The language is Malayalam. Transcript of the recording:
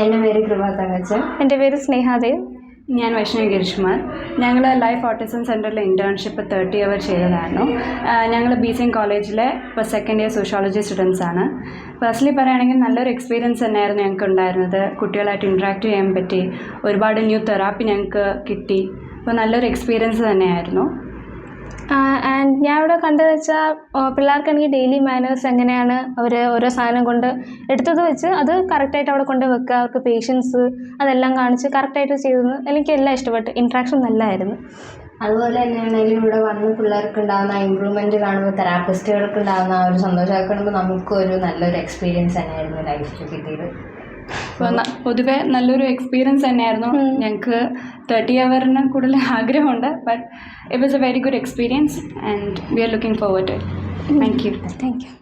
എൻ്റെ പേര് കൃപ തങ്കച്ചൻ. എൻ്റെ പേര് സ്നേഹാദേവ്. ഞാൻ വൈഷ്ണവി ഗിരിഷ്കുമാർ. ഞങ്ങൾ ലൈഫ് ഓട്ടിസം സെൻറ്ററിൽ ഇൻറ്റേൺഷിപ്പ് 30 അവർ ചെയ്തതായിരുന്നു. ഞങ്ങൾ BCM കോളേജിലെ ഇപ്പോൾ സെക്കൻഡ് ഇയർ സോഷ്യോളജി സ്റ്റുഡൻസ് ആണ്. പേഴ്സണലി പറയുകയാണെങ്കിൽ നല്ലൊരു എക്സ്പീരിയൻസ് തന്നെയായിരുന്നു ഞങ്ങൾക്ക് ഉണ്ടായിരുന്നത്. കുട്ടികളായിട്ട് ഇൻട്രാക്ട് ചെയ്യാൻ പറ്റി, ഒരുപാട് ന്യൂ തെറാപ്പി ഞങ്ങൾക്ക് കിട്ടി. അപ്പോൾ നല്ലൊരു എക്സ്പീരിയൻസ് തന്നെയായിരുന്നു. ആൻഡ് ഞാൻ ഇവിടെ കണ്ടത് വെച്ചാൽ പിള്ളേർക്കാണെങ്കിൽ ഡെയിലി മാനേഴ്സ് എങ്ങനെയാണ് അവർ ഓരോ സാധനം കൊണ്ട് എടുത്തത് വെച്ച് അത് കറക്റ്റായിട്ട് അവിടെ കൊണ്ട് വെക്കുക, അവർക്ക് പേഷ്യൻസ് അതെല്ലാം കാണിച്ച് കറക്റ്റായിട്ട് ചെയ്തത് എനിക്ക് എല്ലാം ഇഷ്ടപ്പെട്ടു. ഇൻട്രാക്ഷൻ നല്ലതായിരുന്നു. അതുപോലെ തന്നെയാണെങ്കിലും ഇവിടെ വന്ന് പിള്ളേർക്ക് ഉണ്ടാകുന്ന ഇമ്പ്രൂവ്മെൻറ്റ് കാണുമ്പോൾ, തെറാപ്പിസ്റ്റുകൾക്ക് ഉണ്ടാകുന്ന ആ ഒരു സന്തോഷമൊക്കെ കാണുമ്പോൾ നമുക്കൊരു നല്ലൊരു എക്സ്പീരിയൻസ് തന്നെയായിരുന്നു ലൈഫിൽ കിട്ടിയത്. അപ്പോൾ പൊതുവെ നല്ലൊരു എക്സ്പീരിയൻസ് തന്നെയായിരുന്നു. ഞങ്ങൾക്ക് 30 അവറിന് കൂടുതൽ ആഗ്രഹമുണ്ട്. But it was a very good experience and we are looking forward to it. Thank U.